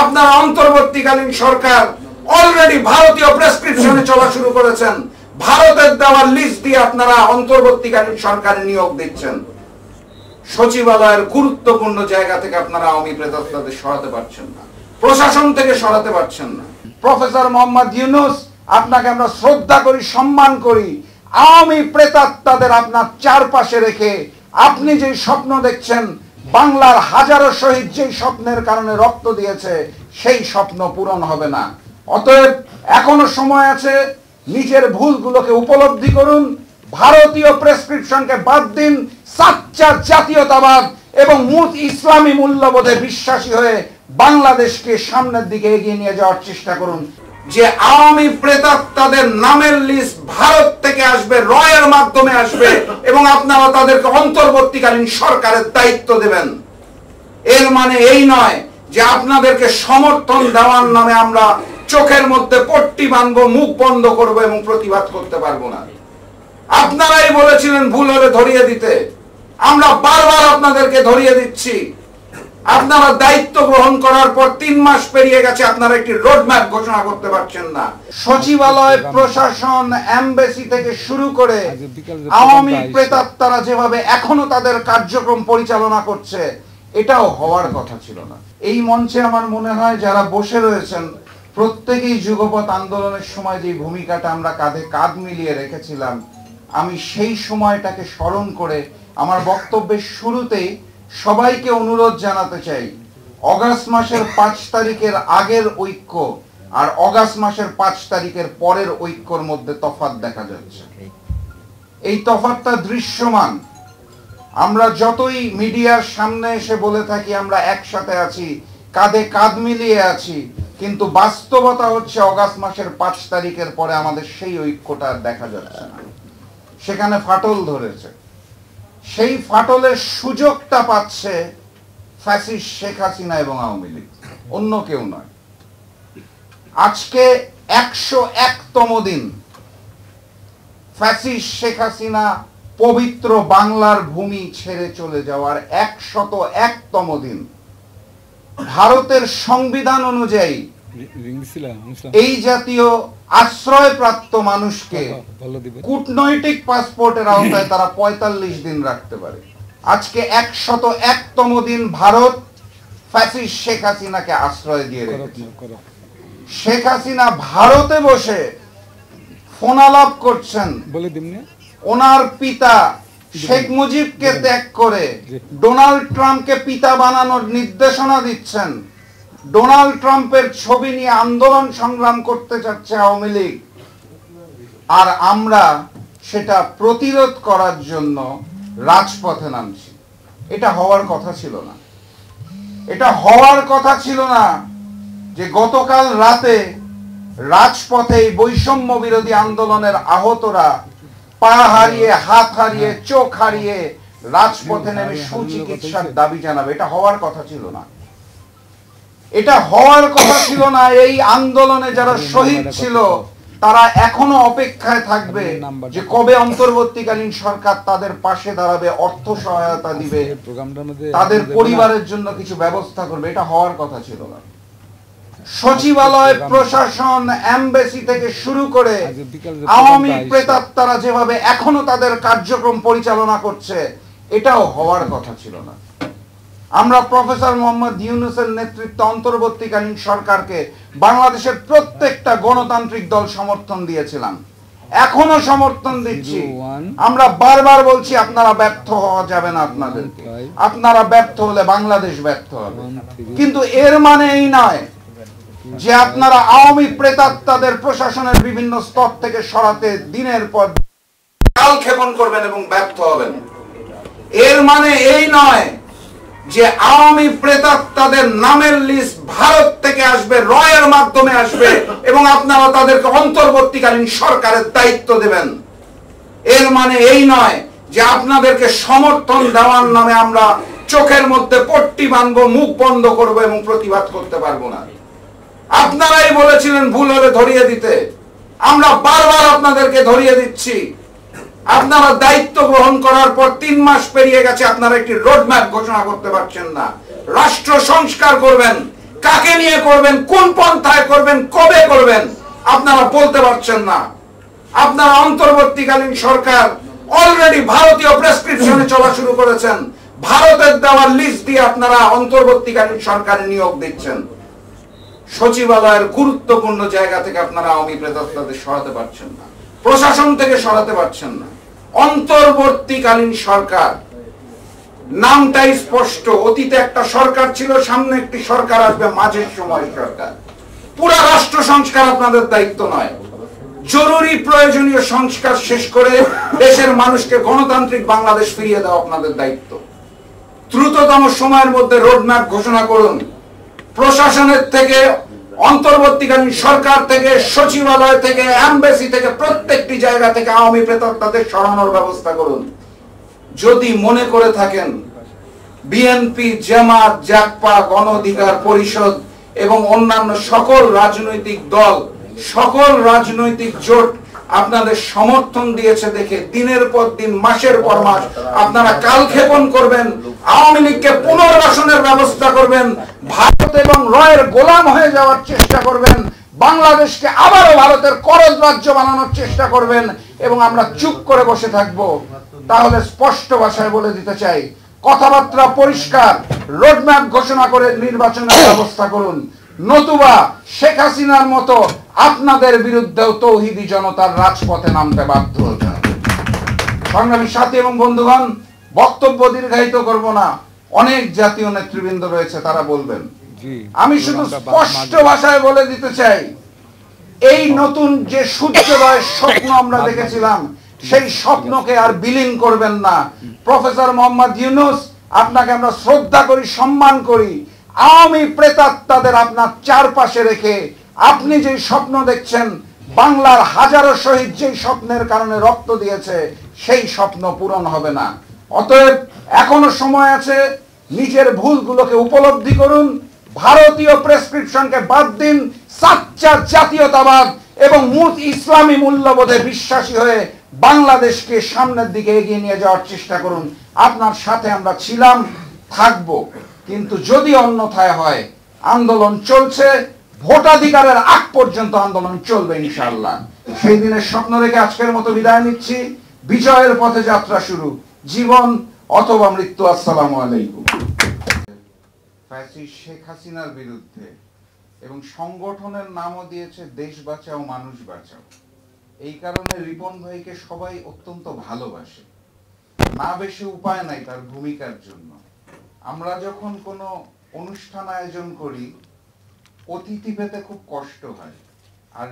আপনারা অন্তর্বর্তীকালীন সরকার অলরেডি ভারতীয় প্রেসক্রিপশনে চলা শুরু করেছেন। ভারতের দেওয়ার লিস্ট দিয়ে আপনারা অন্তর্বর্তীকালীন সরকারে নিয়োগ দিচ্ছেন। সচিবালয়ের গুরুত্বপূর্ণ জায়গা থেকে আপনারা আওয়ামী প্রেতাত্মাদের সরাতে পারছেন না, প্রশাসন থেকে সরাতে পারছেন না। প্রফেসর মোহাম্মদ ইউনূস, আপনাকে আমরা শ্রদ্ধা করি, সম্মান করি। আওয়ামী প্রেতাত্মাদের আপনার চারপাশে রেখে আপনি যে স্বপ্ন দেখছেন, বাংলার হাজারো শহীদ যেই স্বপ্নের কারণে রক্ত দিয়েছে, সেই স্বপ্ন পূরণ হবে না। অতএব এখনো সময় আছে, নিজের ভুলগুলোকে উপলব্ধি করুন, ভারতীয় প্রেসক্রিপশনকে বাদ দিন, সাচ্চা জাতীয়তাবাদ এবং ইসলামী মূল্যবোধে বিশ্বাসী হয়ে বাংলাদেশকে সামনের দিকে এগিয়ে নিয়ে যাওয়ার চেষ্টা করুন। যে আওয়ামী প্রেতাত্মাদের নামের লিস্ট ভারত থেকে আসবে, রয়ের মাধ্যমে আসবে, এবং আপনারা তাদেরকে অন্তর্বর্তীকালীন সরকারের দায়িত্ব দেবেন, এর মানে এই নয় যে আপনাদেরকে সমর্থন দেওয়ার নামে আমরা চোখের মধ্যে পট্টি বাঁধবো, মুখ বন্ধ করবো এবং প্রতিবাদ করতে পারবো না। আপনারাই বলেছিলেন ভুল হলে ধরিয়ে দিতে, আমরা বারবার আপনাদেরকে ধরিয়ে দিচ্ছি। আপনারা দায়িত্ব গ্রহণ করার পর 3 মাস পেরিয়ে গেছে, আপনারা একটি রোডম্যাপ ঘোষণা করতে পারছেন না। সচিবালয়, প্রশাসন, এমবেসি থেকে শুরু করে আওয়ামী প্রেতাত্মারা যেভাবে এখনো তাদের কার্যক্রম পরিচালনা করছে, এটাও হওয়ার কথা ছিল না। এই মঞ্চে আমার মনে হয় যারা বসে রয়েছেন প্রত্যেকেই যুগপৎ আন্দোলনের সময় যে ভূমিকাটা আমরা কাঁধে কাঁধ মিলিয়ে রেখেছিলাম, আমি সেই সময়টাকে স্মরণ করে আমার বক্তব্যের শুরুতেই সবাইকে অনুরোধ জানাতে চাই, অগাস্ট মাসের 5 তারিখের আগের ঐক্য আর অগাস্ট মাসের 5 তারিখের পরের ঐক্যর মধ্যে তফাৎ দেখা যাচ্ছে। এই তফাৎটা দৃশ্যমান। আমরা যতই মিডিয়ার সামনে এসে বলে থাকি আমরা একসাথে আছি, কাঁধে কাঁধ মিলিয়ে আছি, কিন্তু বাস্তবতা হচ্ছে অগাস্ট মাসের 5 তারিখের পরে আমাদের সেই ঐক্যটা দেখা যাচ্ছে না। সেখানে ফাটল ধরেছে। সেই ফাটলের সুযোগটা পাচ্ছে ফ্যাসিস্ট শেখ হাসিনা এবং আওয়ামী লীগ, অন্য কেউ নয়। আজকে 101তম দিন ফ্যাসিস্ট শেখ হাসিনা পবিত্র বাংলার ভূমি ছেড়ে চলে যাওয়ার 101তম দিন। ভারতের সংবিধান অনুযায়ী এই জাতীয় আশ্রয়প্রাপ্ত মানুষকে কূটনৈতিক পাসপোর্টের আওতায় তারা 45 দিন রাখতে পারে। আজকে 101তম দিন ভারত ফ্যাসিস্ট শেখ হাসিনাকে আশ্রয় দিয়ে রেখেছে। শেখ হাসিনা ভারতে বসে ফোনালাপ করছেন, ওনার পিতা শেখ মুজিবকে ত্যাগ করে ডোনাল্ড ট্রাম্পকে পিতা বানানোর নির্দেশনা দিচ্ছেন। ডোনাল্ড ট্রাম্পের ছবি নিয়ে আন্দোলন সংগ্রাম করতে চাচ্ছে আওয়ামী লীগ, আর আমরা সেটা প্রতিরোধ করার জন্য রাজপথে নামছি। এটা হওয়ার কথা ছিল না। এটা হওয়ার কথা ছিল না যে গতকাল রাতে রাজপথে বৈষম্য বিরোধী আন্দোলনের আহতরা পা হারিয়ে, হাত হারিয়ে, চোখ হারিয়ে রাজপথে নেমে সুচিকিৎসার দাবি জানাবে। এটা হওয়ার কথা ছিল না। এটা হওয়ার কথা ছিল না। এই আন্দোলনে যারা শহীদ ছিল তারা এখনো অপেক্ষায় থাকবে যে কবে অন্তর্বর্তীকালীন সরকার তাদের পাশে দাঁড়াবে, অর্থ সহায়তা দিবে, তাদের পরিবারের জন্য কিছু ব্যবস্থা করবে। এটা হওয়ার কথা ছিল না। সচিবালয়, প্রশাসন, এমবেসি থেকে শুরু করে আওয়ামী প্রেতাত্মারা যেভাবে এখনো তাদের কার্যক্রম পরিচালনা করছে, এটাও হওয়ার কথা ছিল না। আমরা প্রফেসর মোহাম্মদ ইউনূসের নেতৃত্বে অন্তর্বর্তীকালীন সরকারকে বাংলাদেশের প্রত্যেকটা গণতান্ত্রিক দল সমর্থন দিয়েছিলাম, এখনো সমর্থন দিচ্ছি। আমরা বারবার বলছি আপনারা ব্যর্থ হওয়া যাবে না, আপনারা ব্যর্থ হলে বাংলাদেশ ব্যর্থ হবে। কিন্তু এর মানে এই নয় যে আপনারা আওয়ামী প্রেতাত্মাদের প্রশাসনের বিভিন্ন স্তর থেকে সরাতে দিনের পর কালক্ষেপণ করবেন এবং ব্যর্থ হবেন। এর মানে এই নয় যে আওয়ামী প্রেতাত্মাদের নামের লিস্ট ভারত থেকে আসবে, রয়ের মাধ্যমে আসবে, এবং আপনারা তাদেরকে অন্তর্বর্তীকালীন সরকারের দায়িত্ব দেবেন। এর মানে এই নয় যে আপনাদেরকে সমর্থন দেওয়ার নামে আমরা চোখের মধ্যে পট্টি বাঁধবো, মুখ বন্ধ করবো এবং প্রতিবাদ করতে পারবো না। আপনারাই বলেছিলেন ভুল হলে ধরিয়ে দিতে, আমরা বারবার আপনাদেরকে ধরিয়ে দিচ্ছি। আপনারা দায়িত্ব গ্রহণ করার পর 3 মাস পেরিয়ে গেছে, আপনারা একটি রোডম্যাপ ঘোষণা করতে পারছেন না। রাষ্ট্র সংস্কার করবেন, কাকে নিয়ে করবেন, কোন পন্থায় করবেন, কবে করবেন আপনারা বলতে পারছেন না। আপনারা অন্তর্বর্তীকালীন সরকার অলরেডি ভারতীয় প্রেসক্রিপশনে চলা শুরু করেছেন। ভারতের দেওয়ার লিস্ট দিয়ে আপনারা অন্তর্বর্তীকালীন সরকারে নিয়োগ দিচ্ছেন। সচিবালয়ের গুরুত্বপূর্ণ জায়গা থেকে আপনারা আওয়ামী প্রেতাত্মাদের সরাতে পারছেন না, প্রশাসন থেকে সরাতে পারছেন না। অন্তর্বর্তীকালীন সরকার নামটাই স্পষ্ট। অতীতে একটা সরকার ছিল, সামনে একটি সরকার আসবে, মাঝের সময় সরকার। পুরা রাষ্ট্র সংস্কার আপনাদের দায়িত্ব নয়। জরুরি প্রয়োজনীয় সংস্কার শেষ করে দেশের মানুষকে গণতান্ত্রিক বাংলাদেশ ফিরিয়ে দেওয়া আপনাদের দায়িত্ব। দ্রুততম সময়ের মধ্যে রোডম্যাপ ঘোষণা করুন। প্রশাসনের থেকে, অন্তর্বর্তীকালীন সরকার থেকে, সচিবালয় থেকে, এমবেসি থেকে, প্রত্যেকটি জায়গা থেকে আওয়ামী প্রেতাত্মাদের সরানোর ব্যবস্থা করুন। যদি মনে করে থাকেন বিএনপি, জামাত, জাকপা, গণ অধিকার পরিষদ এবং অন্যান্য সকল রাজনৈতিক দল, সকল রাজনৈতিক জোট আপনাদের সমর্থন দিয়েছে দেখে দিনের পর দিন, মাসের পর মাস আপনারা কালক্ষেপণ করবেন, আওয়ামী লীগকে পুনর্বাসনের ব্যবস্থা করবেন, ভারত এবং রয়ের গোলাম হয়ে যাওয়ার চেষ্টা করবেন, বাংলাদেশকে আবারও ভারতের করজ রাজ্য বানানোর চেষ্টা করবেন এবং আমরা চুপ করে বসে থাকব, তাহলে স্পষ্ট ভাষায় বলে দিতে চাই, কথাবার্তা পরিষ্কার, রোডম্যাপ ঘোষণা করে নির্বাচনের ব্যবস্থা করুন। নতুবা শেখ হাসিনার মতো আপনাদের বিরুদ্ধেও তৌহিদি জনতার রাজপথে নামতে বাধ্য হতে হবে। সংগ্রামী সাথী এবং বন্ধুগণ, বক্তব্য দীর্ঘায়িত করব না, অনেক জাতীয় নেতৃবৃন্দ রয়েছে, তারা বলবেন। আমি শুধু স্পষ্ট ভাষায় বলে দিতে চাই, এই নতুন যে সূর্যোদয়ের স্বপ্ন আমরা দেখেছিলাম, সেই স্বপ্নকে আর বিলীন করবেন না। প্রফেসর মোহাম্মদ ইউনূস, আপনাকে আমরা শ্রদ্ধা করি, সম্মান করি। আওয়ামী প্রেতাত্মাদের আপনার চারপাশে রেখে আপনি যে স্বপ্ন দেখছেন, বাংলার হাজারো শহীদ যেই স্বপ্নের কারণে রক্ত দিয়েছে, সেই স্বপ্ন পূরণ হবে না। অতএব এখনো সময় আছে, নিজের ভুলগুলোকে উপলব্ধি করুন, ভারতীয় প্রেসক্রিপশনকে বাদ দিন, সাচ্চা জাতীয়তাবাদ এবং ইসলামী মূল্যবোধে বিশ্বাসী হয়ে বাংলাদেশকে সামনের দিকে এগিয়ে নিয়ে যাওয়ার চেষ্টা করুন। আপনার সাথে আমরা ছিলাম, থাকব। কিন্তু যদি অন্যথায় হয়, আন্দোলন চলছে, ভোটাধিকারের আগ পর্যন্ত আন্দোলন চলবে ইনশাআল্লাহ। সেই দিনের স্বপ্ন রেখে আজকের মতো বিদায় নিচ্ছি। বিজয়ের পথে যাত্রা শুরু, জীবন অথবা মৃত্যু। আসসালামু আলাইকুম। শেখ হাসিনার বিরুদ্ধে এবং সংগঠনের নামও দিয়েছে দেশ বাঁচাও মানুষ বাঁচাও। এই কারণে রিপন ভাইকে সবাই অত্যন্ত ভালোবাসে, না বেশি উপায় নাই তার ভূমিকার জন্য। আমরা যখন কোনো অনুষ্ঠান আয়োজন করি, অতিথি পেতে খুব কষ্ট হয়।